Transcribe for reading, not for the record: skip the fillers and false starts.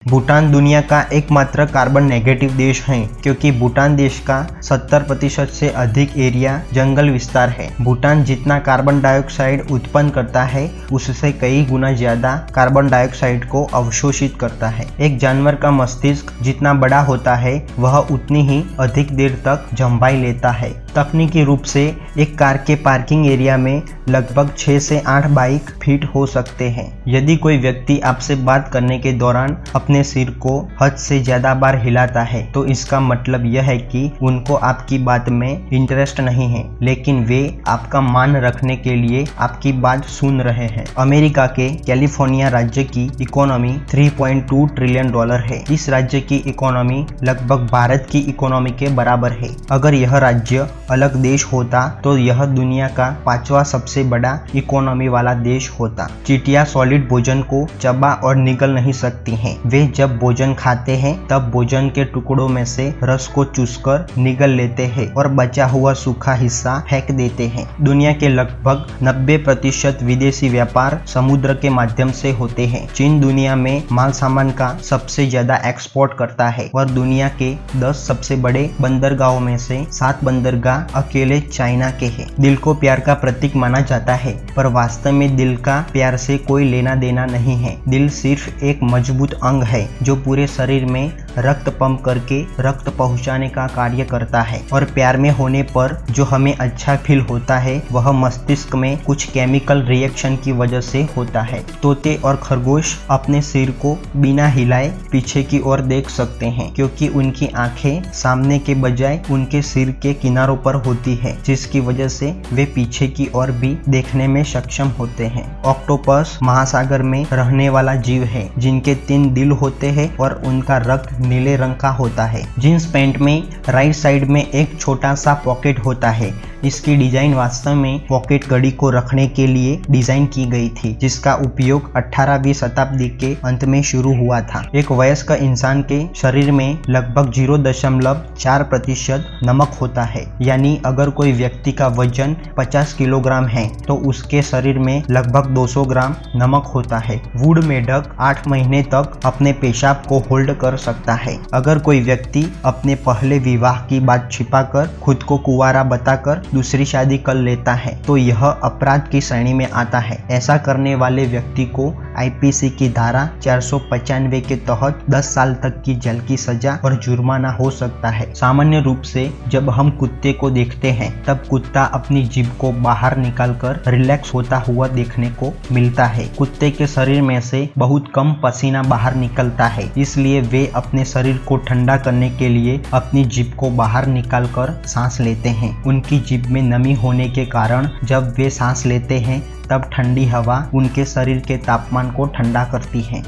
भूटान दुनिया का एकमात्र कार्बन नेगेटिव देश है क्योंकि भूटान देश का 70% से अधिक एरिया जंगल विस्तार है। भूटान जितना कार्बन डाइऑक्साइड उत्पन्न करता है उससे कई गुना ज्यादा कार्बन डाइऑक्साइड को अवशोषित करता है। एक जानवर का मस्तिष्क जितना बड़ा होता है वह उतनी ही अधिक देर तक झंबाई लेता है। तकनीकी रूप से एक कार के पार्किंग एरिया में लगभग 6 से 8 बाइक फिट हो सकते हैं। यदि कोई व्यक्ति आपसे बात करने के दौरान अपने सिर को हद से ज्यादा बार हिलाता है तो इसका मतलब यह है कि उनको आपकी बात में इंटरेस्ट नहीं है, लेकिन वे आपका मान रखने के लिए आपकी बात सुन रहे हैं। अमेरिका के कैलिफोर्निया राज्य की इकोनॉमी $3.2 ट्रिलियन है। इस राज्य की इकोनॉमी लगभग भारत की इकोनॉमी के बराबर है। अगर यह राज्य अलग देश होता तो यह दुनिया का 5वां सबसे बड़ा इकोनॉमी वाला देश होता। चींटियां सॉलिड भोजन को चबा और निगल नहीं सकती हैं। वे जब भोजन खाते हैं तब भोजन के टुकड़ों में से रस को चूसकर निगल लेते हैं और बचा हुआ सूखा हिस्सा फेंक देते हैं। दुनिया के लगभग 90% विदेशी व्यापार समुद्र के माध्यम से होते हैं। चीन दुनिया में माल सामान का सबसे ज्यादा एक्सपोर्ट करता है और दुनिया के 10 सबसे बड़े बंदरगाहों में से 7 बंदरगाह अकेले चाइना के हैं। दिल को प्यार का प्रतीक माना जाता है, पर वास्तव में दिल का प्यार से कोई लेना देना नहीं है। दिल सिर्फ एक मजबूत अंग है जो पूरे शरीर में रक्त पंप करके रक्त पहुंचाने का कार्य करता है, और प्यार में होने पर जो हमें अच्छा फील होता है वह मस्तिष्क में कुछ केमिकल रिएक्शन की वजह से होता है। तोते और खरगोश अपने सिर को बिना हिलाए पीछे की ओर देख सकते हैं क्योंकि उनकी आंखें सामने के बजाय उनके सिर के किनारों पर होती है, जिसकी वजह से वे पीछे की ओर भी देखने में सक्षम होते हैं। ऑक्टोपस महासागर में रहने वाला जीव है जिनके 3 दिल होते हैं और उनका रक्त नीले रंग का होता है। जींस पैंट में राइट साइड में एक छोटा सा पॉकेट होता है। इसकी डिजाइन वास्तव में पॉकेट घड़ी को रखने के लिए डिजाइन की गई थी, जिसका उपयोग 18वीं शताब्दी के अंत में शुरू हुआ था। एक वयस्क इंसान के शरीर में लगभग 0.4% नमक होता है, यानी अगर कोई व्यक्ति का वजन 50 किलोग्राम है तो उसके शरीर में लगभग 200 ग्राम नमक होता है। वुड मेढक 8 महीने तक अपने पेशाब को होल्ड कर सकता है। अगर कोई व्यक्ति अपने पहले विवाह की बात छिपाकर खुद को कुंवारा बताकर दूसरी शादी कर लेता है तो यह अपराध की श्रेणी में आता है। ऐसा करने वाले व्यक्ति को आईपीसी की धारा 495 के तहत 10 साल तक की जेल की सजा और जुर्माना हो सकता है। सामान्य रूप से जब हम कुत्ते को देखते हैं तब कुत्ता अपनी जीभ को बाहर निकालकर रिलैक्स होता हुआ देखने को मिलता है। कुत्ते के शरीर में से बहुत कम पसीना बाहर निकलता है, इसलिए वे अपने शरीर को ठंडा करने के लिए अपनी जीभ को बाहर निकालकर सांस लेते हैं। उनकी जीभ में नमी होने के कारण जब वे सांस लेते हैं तब ठंडी हवा उनके शरीर के तापमान को ठंडा करती है।